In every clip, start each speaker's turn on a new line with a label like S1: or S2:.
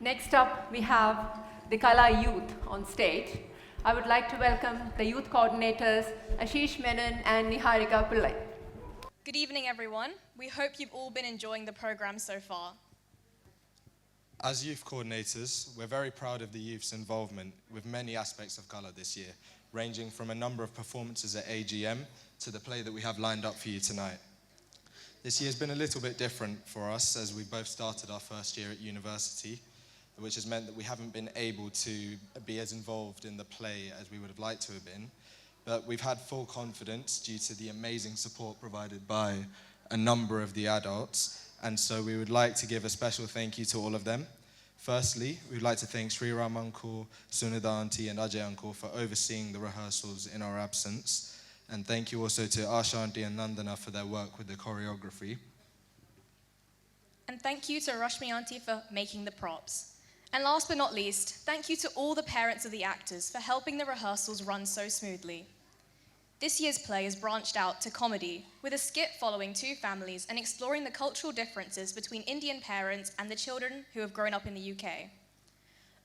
S1: Next up, we have the Kala youth on stage. I would like to welcome the youth coordinators Ashish Menon and Niharika Pillai.
S2: Good evening, everyone. We hope you've all been enjoying the program so far.
S3: As youth coordinators, we're very proud of the youth's involvement with many aspects of Kala this year, ranging from a number of performances at AGM to the play that we have lined up for you tonight. This year's been a little bit different for us as we both started our first year at university, which has meant that we haven't been able to be as involved in the play as we would have liked to have been. But we've had full confidence due to the amazing support provided by a number of the adults, and so we would like to give a special thank you to all of them. Firstly, we'd like to thank Sri Ram Uncle, Sunida Auntie and Ajay Uncle for overseeing the rehearsals in our absence. And thank you also to Asha Auntie and Nandana for their work with the choreography.
S2: And thank you to Rashmi Auntie for making the props. And last but not least, thank you to all the parents of the actors for helping the rehearsals run so smoothly. This year's play is branched out to comedy, with a skit following two families and exploring the cultural differences between Indian parents and the children who have grown up in the UK.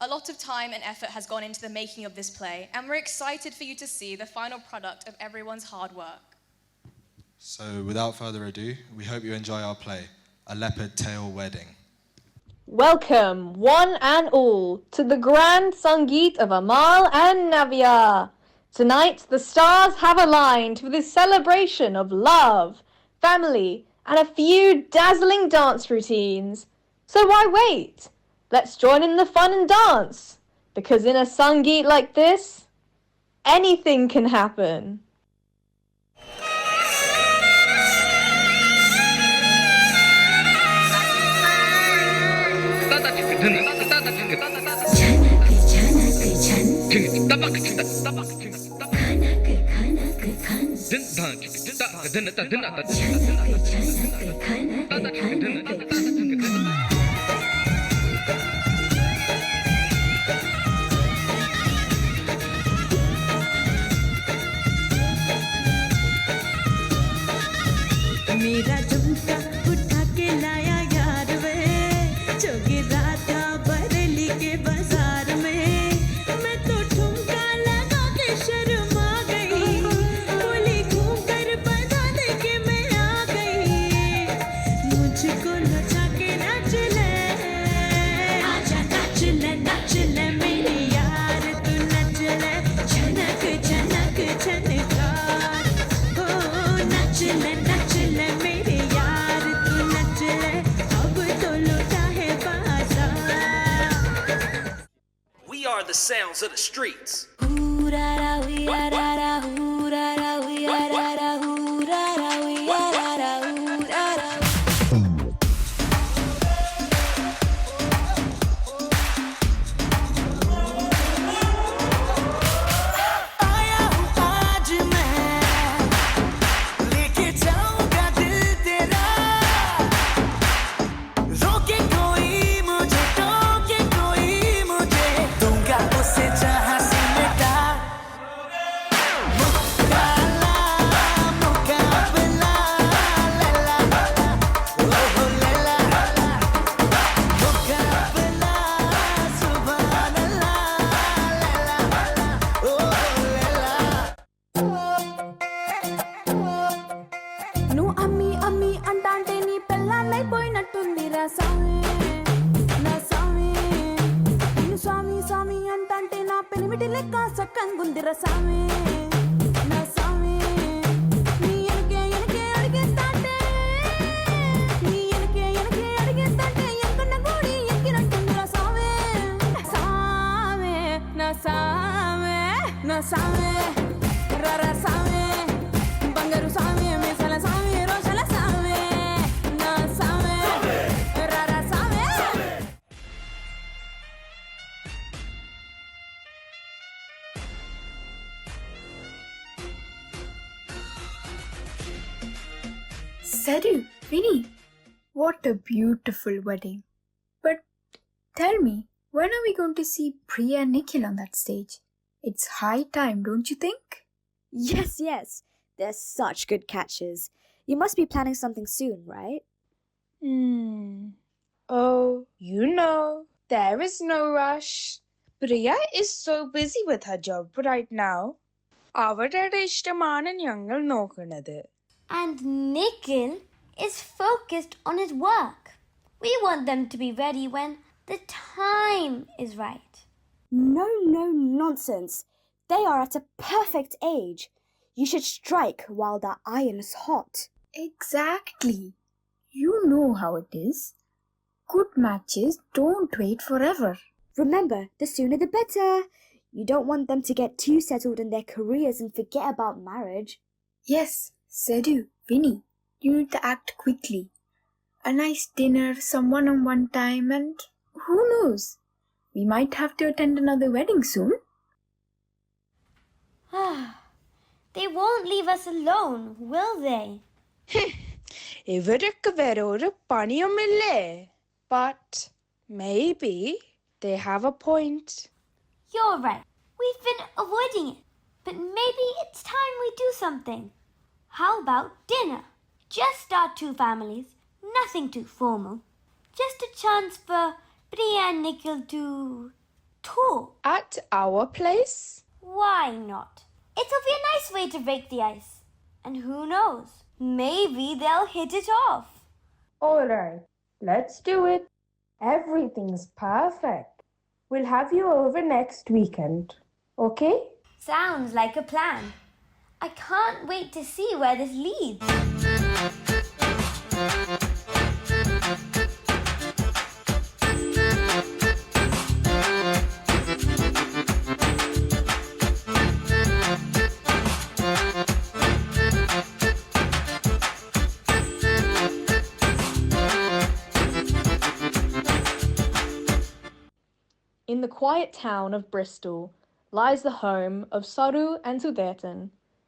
S2: A lot of time and effort has gone into the making of this play, and we're excited for you to see the final product of everyone's hard work.
S3: So without further ado, we hope you enjoy our play, A Leopard Tail Wedding.
S4: Welcome, one and all, to the grand Sangeet of Amal and Navya. Tonight, the stars have aligned for this celebration of love, family, and a few dazzling dance routines. So why wait? Let's join in the fun and dance, because in a Sangeet like this, anything can happen.
S5: मेरा झुमका उठा के लाया यार वे जोगी राता बरेली के बाजार में मैं तो ठुमका लगा के शर्मा गई बोली घूम कर बता दे के मैं आ गई मुझको नचा के नाच ले आजा नाच ले मेरी यार तू नच ले झनक झनक झनकार हो नच ले मेरे यार तू नच ले अब तो लौटा है बाजार
S6: We are the sounds of the streets.
S7: Sadu, Vinny, what a beautiful wedding. But tell me, when are we going to see Priya and Nikhil on that stage? It's high time, don't you think?
S8: Yes. They're such good catches. You must be planning something soon, right?
S4: Oh, you know,
S9: There is no rush. Priya is so busy with her job right now. അവരുടെ ഇഷ്ടമാണ് ഞങ്ങൾ നോക്കുന്നത്.
S10: And Nikhil is focused on his work. We want them to be ready when the time is right.
S8: No nonsense. They are at a perfect age. You should strike while the iron is hot.
S7: Exactly. You know how it is. Good matches don't wait forever.
S8: Remember, the sooner the better. You don't want them to get too settled in their careers and forget about marriage.
S7: Yes, Sedu, Vinny, you need to act quickly. A nice dinner, some one-on-one time, and who knows? We might have to attend another wedding soon.
S10: They won't leave us alone, will they?
S9: ഇവർക്ക് വേറെ ഒരു പണിയുമില്ലേ? But maybe they have a point.
S10: You're right. We've been avoiding it. But maybe it's time we do something. How about dinner? Just our two families. Nothing too formal. Just a chance for Priya and Nikhil to talk.
S9: At our place?
S10: Why not? It'll be a nice way to break the ice. And who knows? Maybe they'll hit it off.
S9: Alright, let's do it. Everything's perfect. We'll have you over next weekend. Okay?
S10: Sounds like a plan. I can't wait to see where this leads.
S4: In the quiet town of Bristol lies the home of Saru and Sudetan.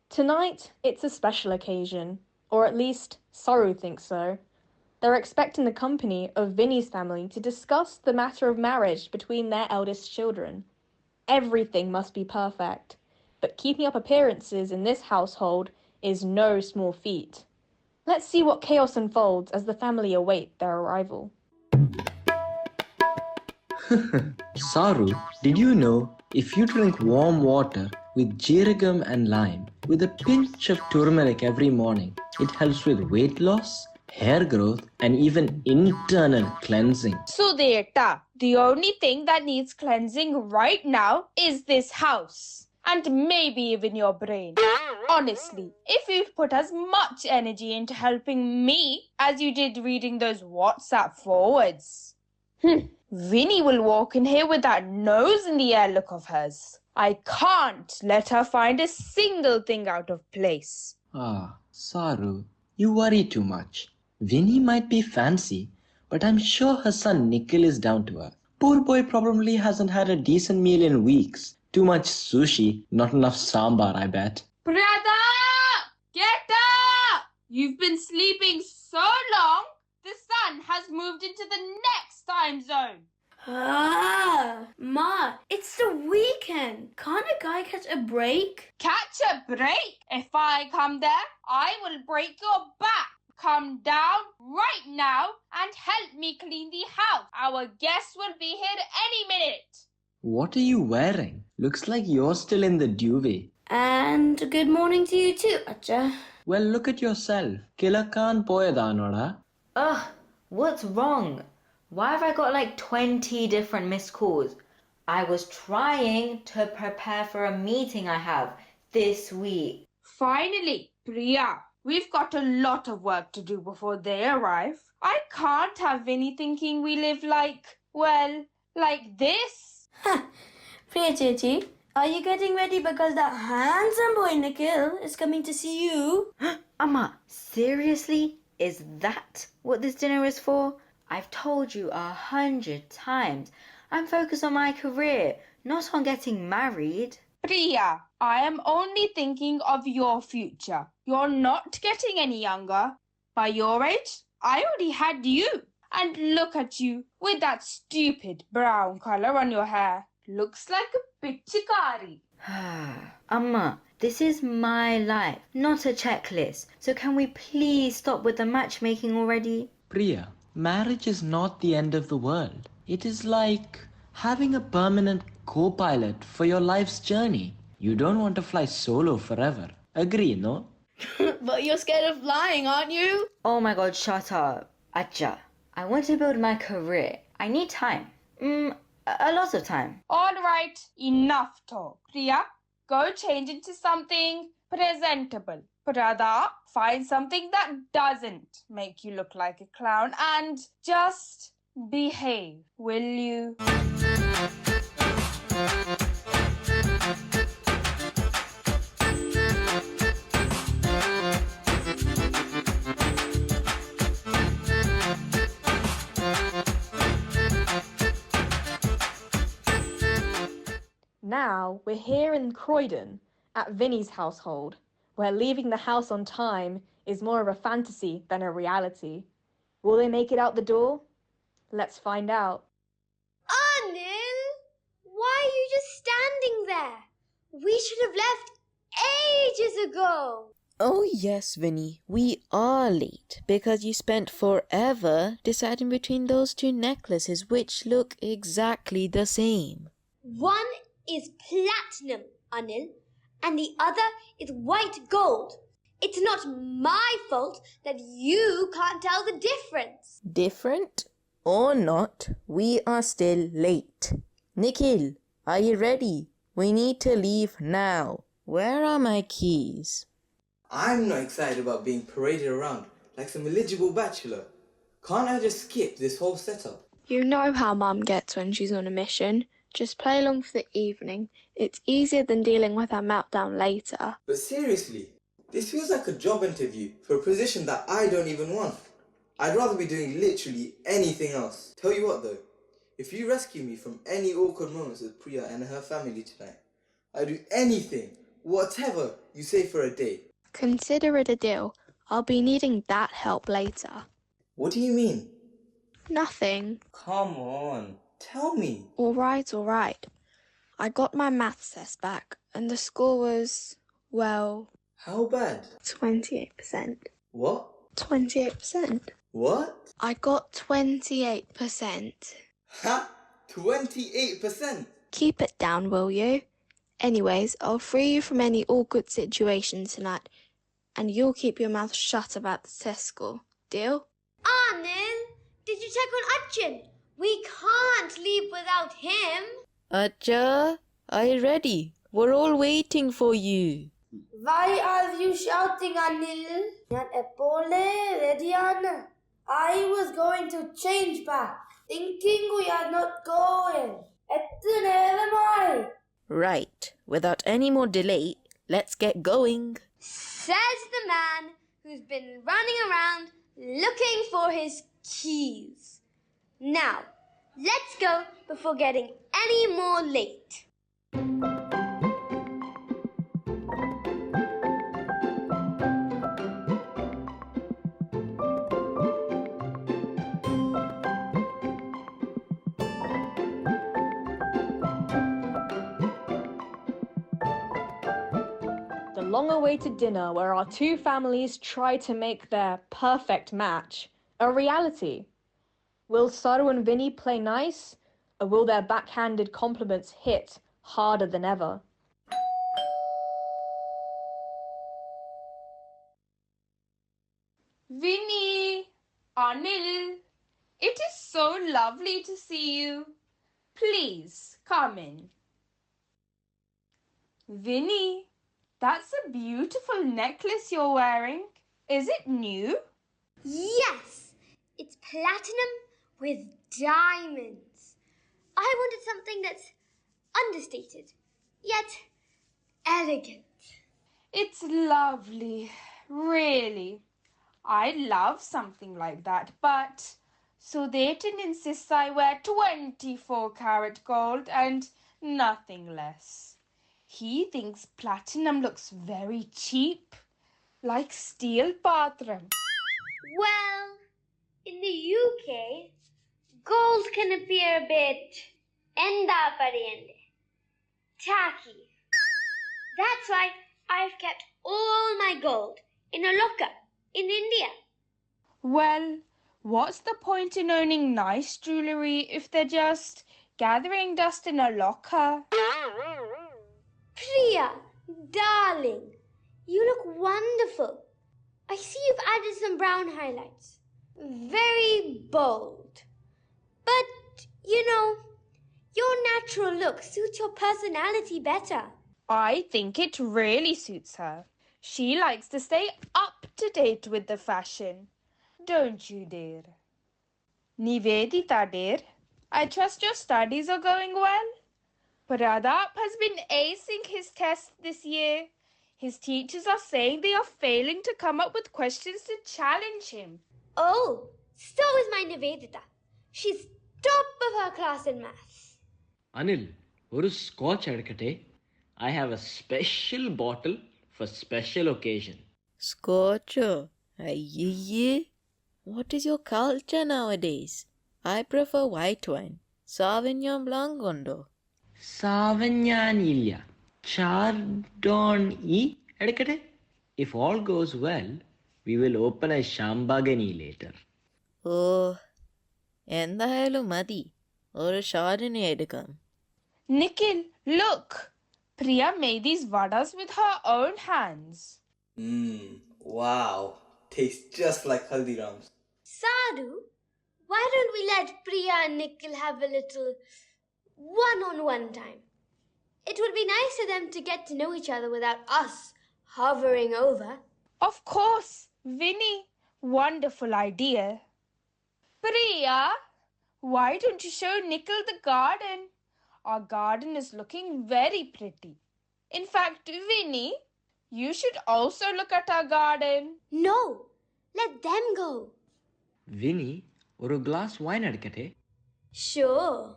S4: Tonight, it's a special occasion, or at least Saru thinks so. They're expecting the company of Vinny's family to discuss the matter of marriage between their eldest children. Everything must be perfect, but keeping up appearances in this household is no small feat. Let's see what chaos unfolds as the family await their arrival.
S11: Saru, did you know if you drink warm water with jeeragam and lime with a pinch of turmeric every morning, it helps with weight loss, hair growth, and even internal cleansing?
S9: Sudeta, the only thing that needs cleansing right now is this house. And maybe even your brain. Honestly, if you'd put as much energy into helping me as you did reading those WhatsApp forwards. Vinny will walk in here with that nose in the air look of hers. I can't let her find a single thing out of place.
S11: Saru, you worry too much. Vinny might be fancy, but I'm sure her son Nikhil is down to earth. Poor boy probably hasn't had a decent meal in weeks. Too much sushi, not enough sambar, I bet.
S9: Brother! Get up! You've been sleeping so long, the sun has moved into the next time zone.
S10: Ma, it's the weekend. Can't a guy catch a break?
S9: Catch a break? If I come there, I will break your back. Come down right now and help me clean the house. Our guests will be here any minute.
S11: What are you wearing? Looks like you're still in the duvet.
S10: And good morning to you too, Acha.
S11: Well, look at yourself. Kilakan poyadanoda.
S12: Ugh, what's wrong? Why have I got like 20 different missed calls? I was trying to prepare for a meeting I have this week.
S9: Finally, Priya, we've got a lot of work to do before they arrive. I can't have Vinny thinking we live like this.
S10: Priya Chechi, are you getting ready because that handsome boy Nikhil is coming to see you?
S12: Amma, seriously? Is that what this dinner is for? I've told you 100 times. I'm focused on my career, not on getting married.
S9: Priya, I am only thinking of your future. You're not getting any younger. By your age, I already had you. And look at you with that stupid brown colour on your hair. Looks like a pichikari.
S12: Amma, this is my life, not a checklist. So can we please stop with the matchmaking already?
S11: Priya, marriage is not the end of the world. It is like having a permanent co-pilot for your life's journey. You don't want to fly solo forever. Agree, no?
S13: But you're scared of flying, aren't you?
S12: Oh my god, shut up. Acha. I want to build my career. I need time. A lot of time.
S9: All right, enough talk. Priya, go change into something presentable. Prada, find something that doesn't make you look like a clown and just behave, will you?
S4: Now we're here in Croydon at Vinny's household, where leaving the house on time is more of a fantasy than a reality. Will they make it out the door? Let's find out.
S10: Anil, why are you just standing there? We should have left ages ago.
S14: Oh yes, Vinny, we are late because you spent forever deciding between those two necklaces which look exactly the same.
S10: One is platinum, Anil, and the other is white gold. It's not my fault that you can't tell the difference.
S14: Different or not, we are still late. Nikhil, are you ready? We need to leave now. Where are my keys?
S15: I'm not excited about being paraded around like some eligible bachelor. Can't I just skip this whole setup?
S16: You know how Mum gets when she's on a mission. Just play along for the evening. It's easier than dealing with her meltdown later.
S15: But seriously, this feels like a job interview for a position that I don't even want. I'd rather be doing literally anything else. Tell you what though, if you rescue me from any awkward moments with Priya and her family tonight, I'd do anything, whatever you say for a day.
S16: Consider it a deal. I'll be needing that help later.
S15: What do you mean?
S16: Nothing.
S15: Come on, tell me.
S16: All right. I got my maths test back and the score was, well...
S15: How bad?
S16: 28%.
S15: What?
S16: 28%.
S15: What?
S16: I got 28%.
S15: Ha! 28%?
S16: Keep it down, will you? Anyways, I'll free you from any awkward situation tonight, and you'll keep your mouth shut about the test score. Deal?
S10: Anil, did you check on Achin? We can't leave without him.
S14: Acha, are you ready? We're all waiting for you.
S17: Why are you shouting, Anil? I was going to change back, thinking we are not going.
S14: Right, without any more delay, let's get going.
S10: Says the man who's been running around looking for his keys. Now, let's go before getting any more late.
S4: The long-awaited dinner where our two families try to make their perfect match a reality. Will Saru and Vinny play nice, or will their backhanded compliments hit harder than ever?
S9: Vinny, Anil, it is so lovely to see you. Please, come in. Vinny, that's a beautiful necklace you're wearing. Is it new?
S10: Yes, it's platinum with diamonds. I wanted something that's understated, yet elegant.
S9: It's lovely, really. I'd love something like that, but Sudhetan insists I wear 24-carat gold and nothing less. He thinks platinum looks very cheap, like steel patram.
S10: Well, in the UK, gold can appear a bit tacky. That's why I've kept all my gold in a locker in India.
S9: Well, What's the point in owning nice jewellery if they're just gathering dust in a locker?
S10: Priya, darling, you look wonderful. I see you've added some brown highlights. Very bold. But, your natural look suits your personality better.
S9: I think it really suits her. She likes to stay up to date with the fashion. Don't you, dear? Nivedita, dear, I trust your studies are going well? Pradap has been acing his tests this year. His teachers are saying they are failing to come up with questions to challenge him.
S10: Oh, so is my Nivedita. She's top of her class in maths.
S11: Anil, oru scotch edukate. I have a special bottle for special occasion.
S14: Scotcher? Ayye. What is your culture nowadays? I prefer white wine. Sauvignon Blanc undo.
S11: Sauvignon illa. Chardonnay edukate. If all goes well, we will open a Shambagani later.
S14: Oh, എന്തായാലും മതി. ഒരു ഷാർഡിനെ എടുക്കാം.
S9: Nikhil, look! Priya made these vadas with her own hands.
S15: Wow. Tastes just like Haldiram's.
S10: Sadhu, why don't we let Priya and Nikhil have a little one-on-one time? It would be nice for them to get to know each other without us hovering over.
S9: Of course, Vinny. Wonderful idea. Priya, why don't you show Nikhil the garden? Our garden is looking very pretty. In fact, Vinny, you should also look at our garden.
S10: No, let them go.
S11: Vinny, oru glass wine edukate.
S10: Sure.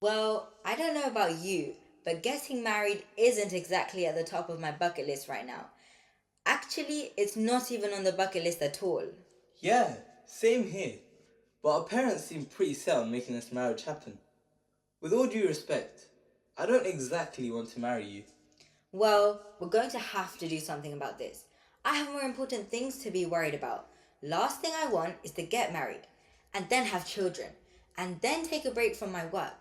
S12: Well, I don't know about you, but getting married isn't exactly at the top of my bucket list right now. Actually, it's not even on the bucket list at all.
S15: Yeah, same here. But our parents seem pretty set on making this marriage happen. With all due respect, I don't exactly want to marry you.
S12: Well, we're going to have to do something about this. I have more important things to be worried about. Last thing I want is to get married, and then have children, and then take a break from my work,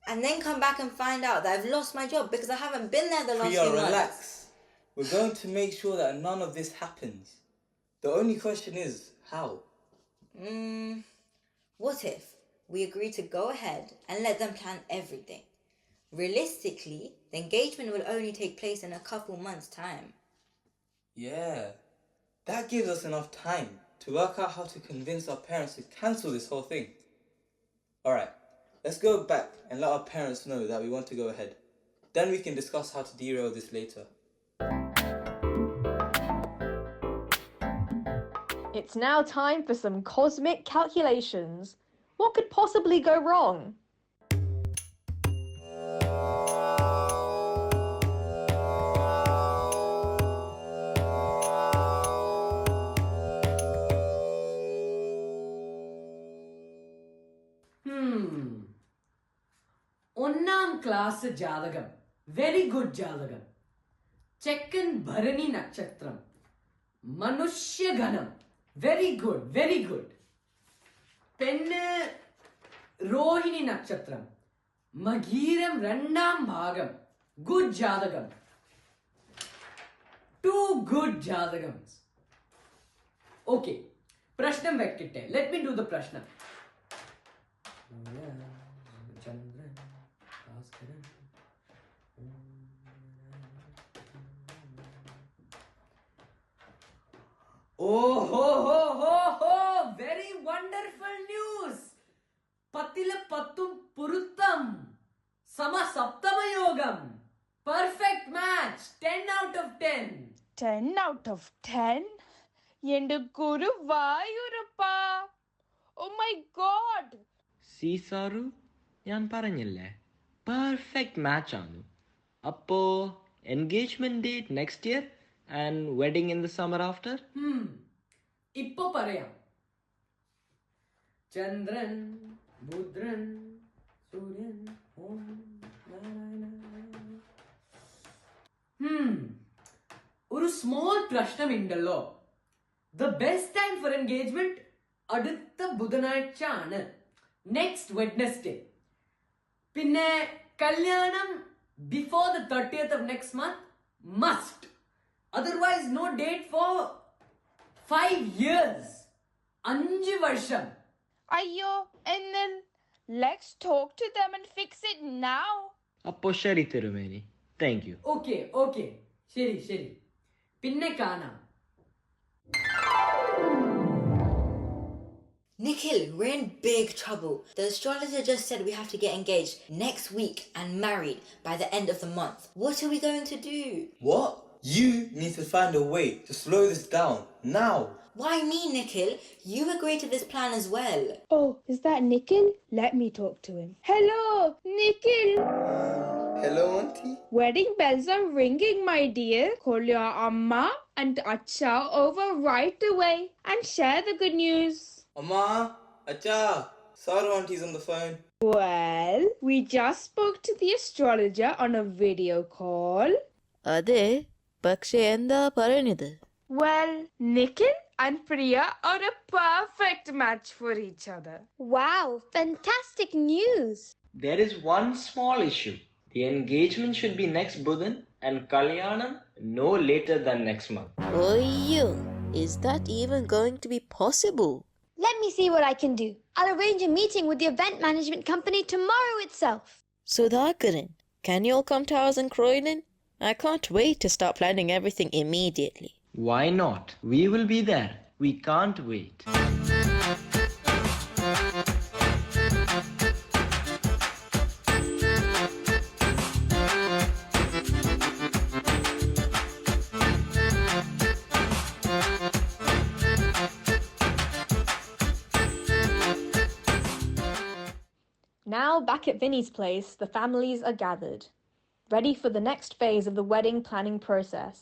S12: and then come back and find out that I've lost my job because I haven't been there the last
S15: Priya,
S12: few months.
S15: relax. We're going to make sure that none of this happens. The only question is, how?
S12: What if we agree to go ahead and let them plan everything? Realistically, the engagement will only take place in a couple months' time.
S15: Yeah, that gives us enough time to work out how to convince our parents to cancel this whole thing. Alright, let's go back and let our parents know that we want to go ahead. Then we can discuss how to derail this later.
S4: It's now time for some cosmic calculations. What could possibly go wrong?
S18: ഒന്നാം class ജാതകം very good ജാതകം ചെക്കൻ ഭരണി നക്ഷത്രം മനുഷ്യഗണം very good പെണ്ണ് രോഹിണി നക്ഷത്രം മകീരം രണ്ടാം ഭാഗം good ജാതകം ടു ഗുഡ് ജാതകം ഓക്കെ പ്രശ്നം വെക്കട്ടെ ലെറ്റ് മീ ഡു ദ പ്രശ്നം ചന്ദ്രൻ Bhaskaran Oh, very wonderful news. Pattila pattum puruttam. Sama saptama yogam. Perfect match. 10 out of 10.
S9: 10 out of 10? Yendu Guru Vayurappa. Oh my God.
S11: See, Saru, ഞാൻ പറഞ്ഞില്ലേ perfect match ആണ്. അപ്പോ engagement date next year and wedding in the summer after?
S18: ഇപ്പോ പറയാം. ചന്ദ്രൻ ബുദ്രൻ സൂര്യൻ ഓം നാരായണ. ഒരു small പ്രശ്നമുണ്ടല്ലോ. The best time for engagement അടുത്ത ബുധനാഴ്ച ആണ്, നെക്സ്റ്റ് വെഡ്നസ്ഡേ. പിന്നെ കല്യാണം before the 30th of next month must. Otherwise no date for 5 years. 5 വർഷം.
S9: Ayyo, and then let's talk to them and fix it now.
S11: അപ്പോ ശരി തിരുമേനി. Thank you.
S18: Okay. ശരി. പിന്നെ കാണാം.
S12: Nikhil, we're in big trouble. The astrologer just said we have to get engaged next week and married by the end of the month. What are we going to do?
S15: What? You need to find a way to slow this down now.
S12: Why me, Nikhil? You agreed to this plan as well.
S9: Oh, is that Nikhil? Let me talk to him. Hello, Nikhil.
S15: Hello, Auntie.
S9: Wedding bells are ringing, my dear. Call your Amma and Acha over right away and share the good news.
S15: Amma, Acha, Saru Auntie's on the phone.
S9: Well, we just spoke to the astrologer on a video call.
S14: അതെ, പക്ഷെ എന്താ പറഞ്ഞത്?
S9: Well, Nikhil and Priya are a perfect match for each other.
S10: Wow, fantastic news.
S11: There is one small issue. The engagement should be next Budhan and Kalyanam no later than next month.
S14: Oyyo, is that even going to be possible?
S10: Let me see what I can do. I'll arrange a meeting with the event management company tomorrow itself.
S14: Sudhakaran, can you all come to ours in Croydon? I can't wait to start planning everything immediately.
S11: Why not? We will be there. We can't wait.
S4: Now, back at Vinny's place, the families are gathered, ready for the next phase of the wedding planning process.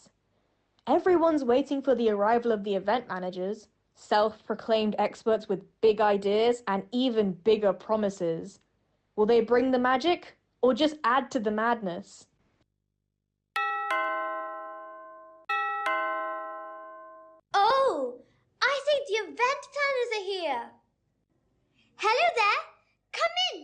S4: Everyone's waiting for the arrival of the event managers, self-proclaimed experts with big ideas and even bigger promises. Will they bring the magic or just add to the madness?
S10: Oh, I think the event planners are here. Hello there. Come in.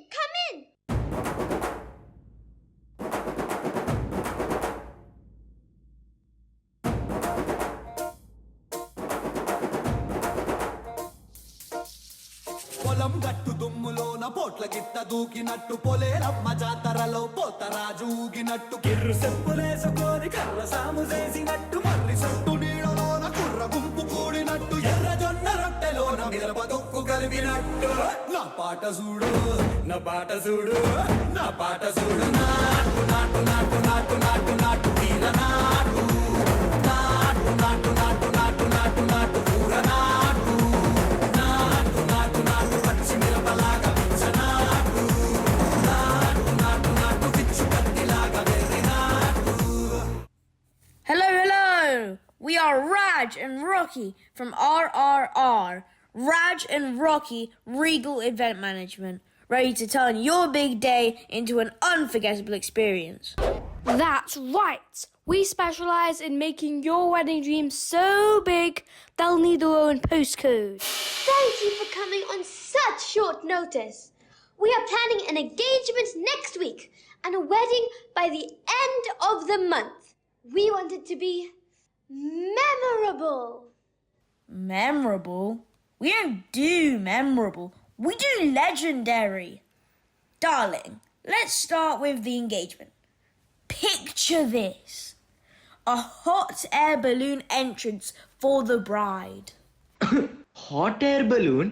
S19: పొలం గట్టు దుమ్ములోన పోట్ల గిట్ట దూకినట్టు పొలేరమ్మ జాతరలో పోతరాజు ఊగినట్టు కిర్రు చెప్పులేసుకొని కర్ర సాము చేసినట్టు మర్రి సొట్టు నీడలోన కుర్ర గుంపు కూడినట్టు ఎర్ర జొన్న రొట్టెలోన మిరప దొక్కు కలిపినట్టు నా పాట చూడు నా పాట చూడు నా పాట చూడు నాటు నాటు నాటు నాటు నాటు నాటు వీర నాటు నాటు నాటు నాటు నాటు నాటు నాటు ఊర నాటు నాటు నాటు నాటు పచ్చి మిరపలాగా పిచ్చనాటు నాటు నాటు నాటు పిచ్చు కత్తిలాగా వెర్రి నాటు.
S13: Hello. We are Raj and Rocky from RRR, Raj and Rocky Regal Event Management, ready to turn your big day into an unforgettable experience.
S17: That's right. We specialize in making your wedding dreams so big they'll need their own postcode.
S10: Thank you for coming on such short notice. We are planning an engagement next week and a wedding by the end of the month. We want it to be memorable.
S13: Memorable? We don't do memorable. We do legendary. Darling, let's start with the engagement. Picture this. A hot air balloon entrance for the bride.
S11: Hot air balloon?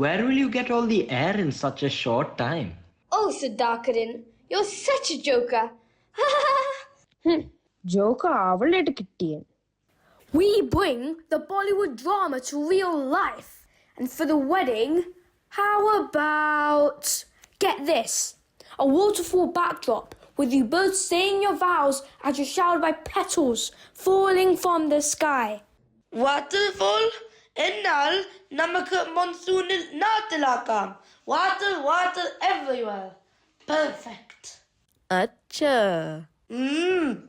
S11: Where will you get all the air in such a short time?
S10: Oh, Sudhakaran, you're such a joker.
S9: Joker avalatte kittiyen.
S17: We bring the Bollywood drama to real life. And for the wedding, how about, get this, a waterfall backdrop with you both saying your vows as you're showered by petals falling from the sky.
S13: Waterfall? Ennal namakku monsoonil naathilakkam. Water everywhere. Perfect.
S14: Acha.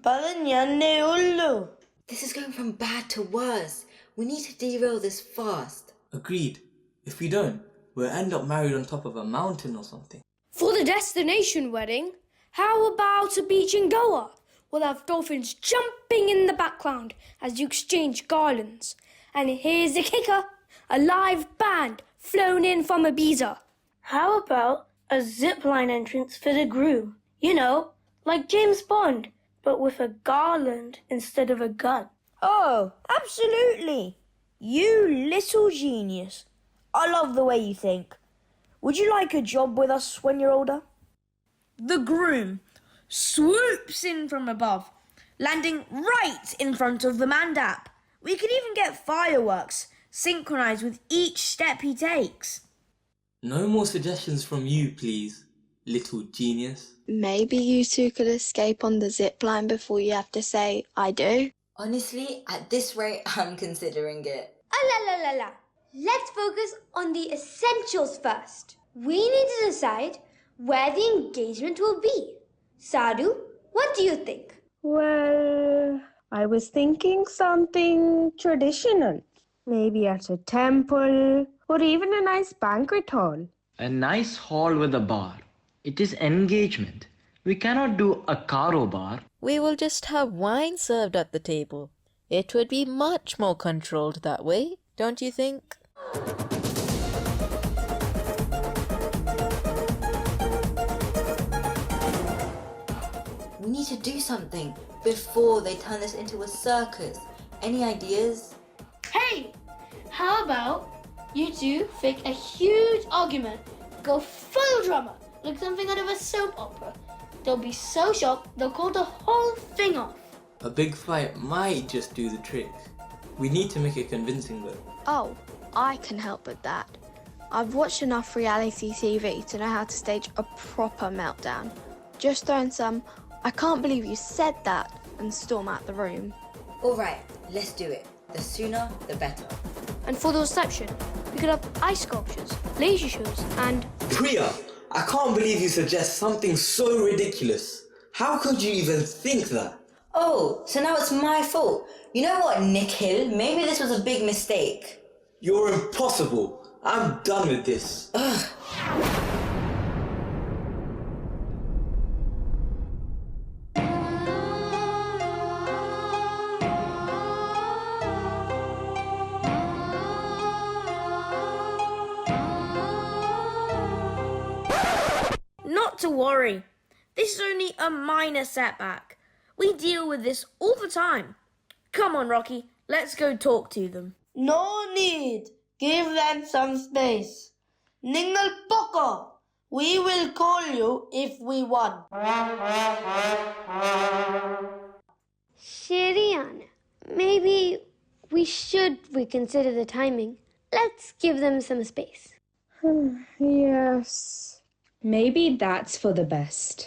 S13: Paranyanne ullu.
S12: This is going from bad to worse. We need to derail this fast.
S15: Agreed. If we don't, we'll end up married on top of a mountain or something.
S17: For the destination wedding, how about a beach in Goa? We'll have dolphins jumping in the background as you exchange garlands. And here's the kicker, a live band flown in from Ibiza. How about a zipline entrance for the groom? You know, like James Bond, but with a garland instead of a gun.
S13: Oh, absolutely. You little genius. I love the way you think. Would you like a job with us when you're older? The groom swoops in from above, landing right in front of the mandap. We could even get fireworks synchronized with each step he takes.
S15: No more suggestions from you, please, little genius.
S16: Maybe you two could escape on the zip line before you have to say, I do.
S12: Honestly, at this rate, I'm considering it.
S10: La la la la. Let's focus on the essentials first. We need to decide where the engagement will be. Sadhu, what do you think?
S9: Well, I was thinking something traditional. Maybe at a temple or even a nice banquet hall.
S11: A nice hall with a bar. It is engagement. We cannot do a karo bar.
S14: We will just have wine served at the table. It would be much more controlled that way, don't you think?
S12: We need to do something before they turn this into a circus. Any ideas?
S17: Hey, how about you two fake a huge argument, go full drama, like something out of a soap opera. They'll be so shocked they'll call the whole thing off.
S15: A big fight might just do the trick. We need to make it convincing though.
S16: Oh, I can help with that. I've watched enough reality TV to know how to stage a proper meltdown. Just throw in some, I can't believe you said that, and storm out the room.
S12: Alright, let's do it. The sooner, the better.
S17: And for the reception, we could have ice sculptures, laser shows, and...
S15: Priya, I can't believe you suggest something so ridiculous. How could you even think that?
S12: Oh, so now it's my fault. You know what, Nikhil? Maybe this was a big mistake.
S15: You're impossible. I'm done with this.
S12: Ugh.
S13: Not to worry. This is only a minor setback. We deal with this all the time. Come on, Rocky. Let's go talk to them.
S17: No need. Give them some space. Ningal Poko. We will call you if we won.
S10: Shirian, maybe we should reconsider the timing. Let's give them some space.
S9: Yes. Maybe that's for the best.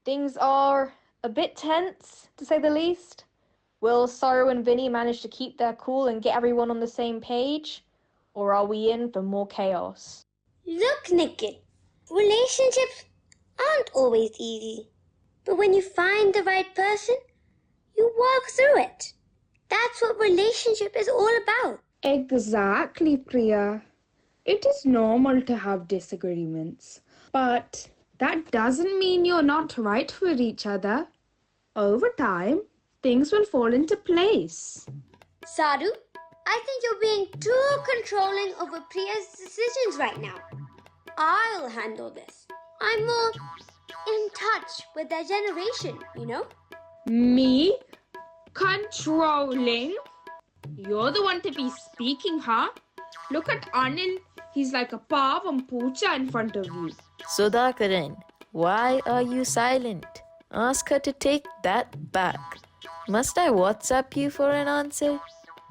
S4: Things are a bit tense, to say the least. Will Saru and Vinny manage to keep their cool and get everyone on the same page? Or are we in for more chaos?
S10: Look, Nikhil, relationships aren't always easy. But when you find the right person, you work through it. That's what relationship is all about.
S9: Exactly, Priya. It is normal to have disagreements, but that doesn't mean you're not right for each other. Over time, things will fall into place.
S10: Sadhu, I think you're being too controlling over Priya's decisions right now. I'll handle this. I'm more in touch with their generation, you know?
S9: Me? Controlling? You're the one to be speaking, huh? Look at Anil. He's like a pavam poocha in front of you.
S14: Sudhakaran, why are you silent? Ask her to take that back. Must I WhatsApp you for an answer?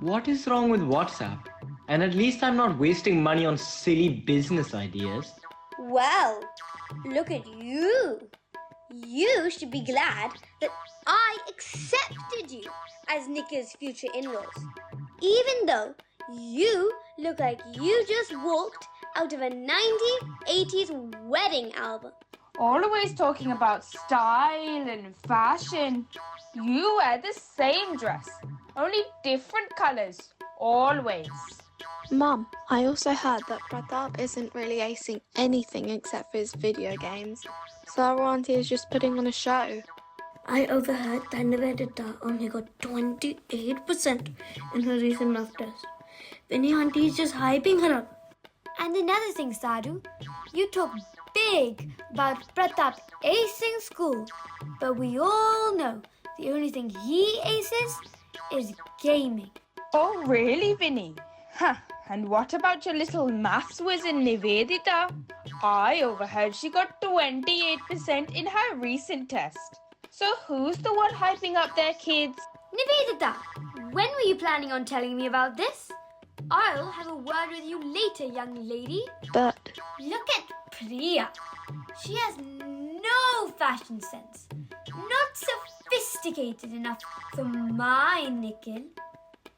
S11: What is wrong with WhatsApp? And at least I'm not wasting money on silly business ideas.
S10: Well, look at you. You should be glad that I accepted you as Nikhil's future in-laws, even though you look like you just walked out of a 1980s wedding album.
S9: Always talking about style and fashion. You wear the same dress, only different colours, always.
S16: Mum, I also heard that Pratap isn't really acing anything except for his video games. So our auntie is just putting on a show.
S17: I overheard that Nivedita only got 28% in her recent math test. Vinny auntie is just hyping her up.
S10: And another thing, Sadhu, you talk big about Pratap acing school, but we all know the only thing he aces is gaming.
S9: Oh, really, Vinny? Huh. And what about your little maths wizard Nivedita? I overheard she got 28% in her recent test. So who's the one hyping up their kids?
S10: Nivedita, when were you planning on telling me about this? I'll have a word with you later, young lady.
S16: But
S10: look at Priya. She has no fashion sense. Not sophisticated enough for my Nikhil.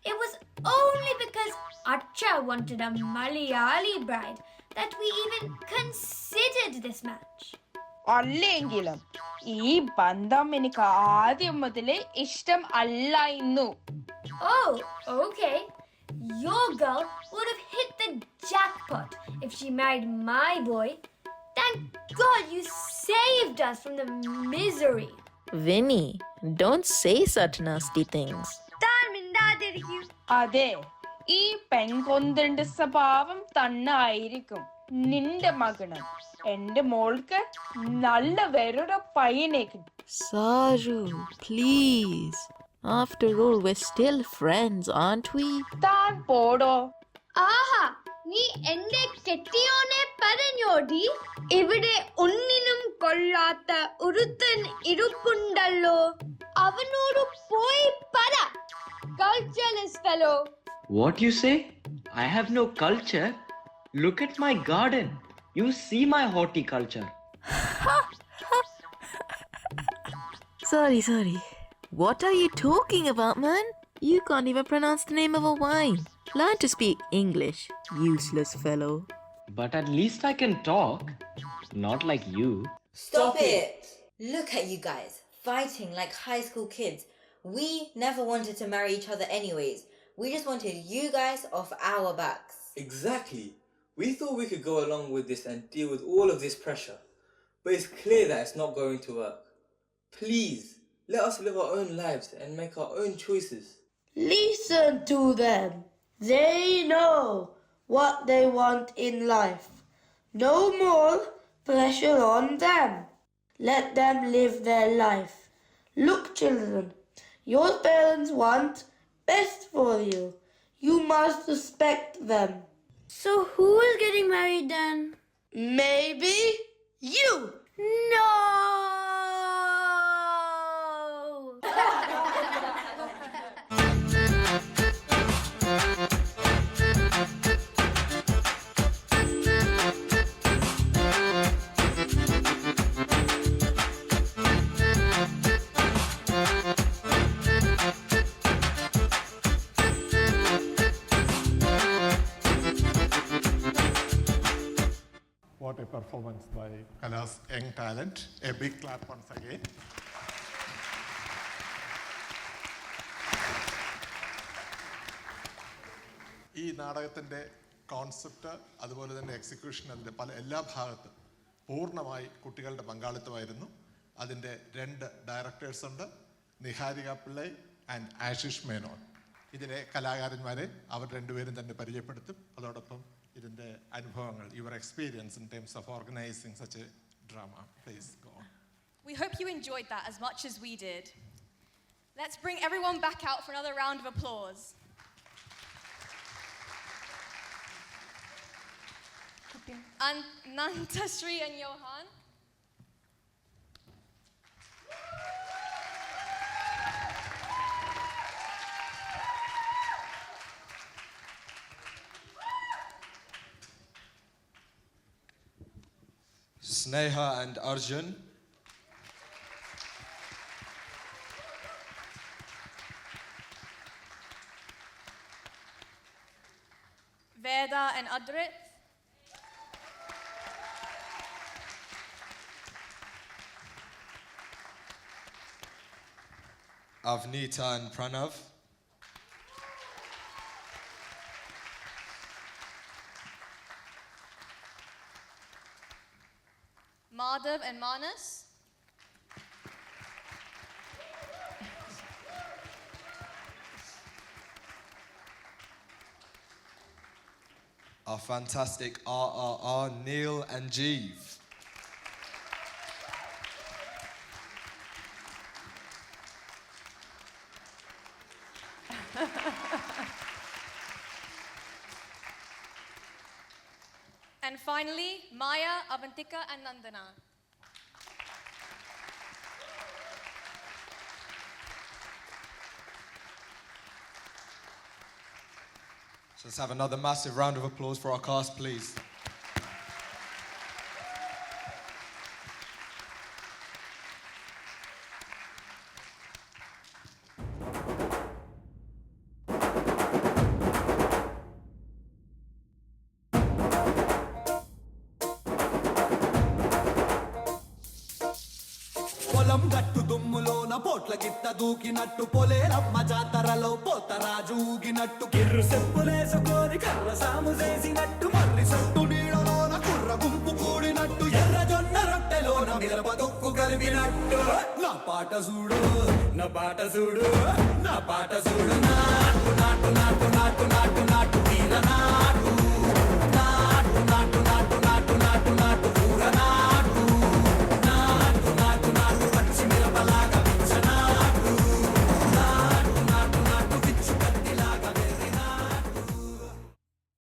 S10: It was only because Acha wanted a Malayali bride that we even considered this match.
S9: അല്ലെങ്കിലും ഈ ബന്ധം എനിക്ക് ആദ്യം മുതലേ ഇഷ്ടം അല്ലായിരുന്നു.
S10: Oh, okay. Your girl would have hit the jackpot if she married my boy. Thank God you saved us from the misery.
S14: Vinny, don't say such nasty things.
S9: അതെ, ഈ പെൺകൊന്തന്റെ സ്വഭാവം തന്നായിരിക്കും നിന്റെ മകന്. എന്റെ മോൾക്ക് നല്ല വേറൊരു പയ്യനെ കിട്ടും.
S14: Saru, please. After all, we're still friends, aren't we?
S9: താൻ പോടോ.
S10: ആഹാ, നീ എന്റെ കെട്ടിയോനെ പറഞ്ഞോടി. ഇവിടെ ഒന്നിനും കൊള്ളാത്ത ഒരുത്തൻ ഇരിപ്പുണ്ടല്ലോ. അവനോട് പോയി പറ. Cultureless fellow.
S11: What you say? I have no culture. Look at my garden. You see my horticulture.
S14: Sorry. What are you talking about, man? You can't even pronounce the name of a wine. Learn to speak English, useless fellow.
S11: But at least I can talk. Not like you.
S12: Stop it! Look at you guys, fighting like high school kids. We never wanted to marry each other anyways. We just wanted you guys off our backs.
S15: Exactly. We thought we could go along with this and deal with all of this pressure. But it's clear that it's not going to work. Please, let us live our own lives and make our own choices.
S13: Listen to them. They know what they want in life. No more pressure on them. Let them live their life. Look, children, your parents want best for you. You must respect them.
S17: So who is getting married then?
S13: Maybe you.
S10: No!
S20: What a performance by Kala's young talent. A big clap once again. ഈ നാടകത്തിൻ്റെ concept അതുപോലെ തന്നെ execution അതിൻ്റെ എല്ലാ ഭാഗത്തും പൂർണ്ണമായി കുട്ടികളുടെ പങ്കാളിത്തമായിരുന്നു. അതിൻ്റെ 2 ഡയറക്ടേഴ്സ് ഉണ്ട്, നിഹാരിക പിള്ളൈ ആൻഡ് ആശിഷ് മേനോൻ. ഇതിലെ കലാകാരന്മാരെ അവർ രണ്ടുപേരും തന്നെ പരിചയപ്പെടുത്തും. അതോടൊപ്പം ഇതിൻ്റെ അനുഭവങ്ങൾ, your experience in terms of organising such A drama. Please go on.
S2: We hope you enjoyed that as much as we did. Let's bring everyone back out for another round of applause. And Nanta, Sri and Johan.
S3: Sneha and Arjun.
S2: and Adrit.
S3: Avneeta and Pranav.
S2: Madhav and Manas.
S3: Our fantastic RRR, Neil and Jeev.
S2: And finally, Maya, Avantika and Nandana.
S3: So let's have another massive round of applause for our cast, please.
S19: పొలం గట్టు దుమ్ములోన పోట్ల గిత్త దూకినట్టు పొలేరమ్మ జాతరలో పోతరాజు ఊగినట్టు కిర్రు సెప్పులేసుకొని కర్ర సాము చేసినట్టు మర్రి సొట్టు నీడలోన కుర్ర గుంపు కూడినట్టు ఎర్ర జొన్న రొట్టెలోన మిరప దొక్కు కలిపినట్టు నా పాట చూడు నా పాట చూడు నా పాట చూడు నాటు నాటు నాటు నాటు నాటు నాటు తీర నాటు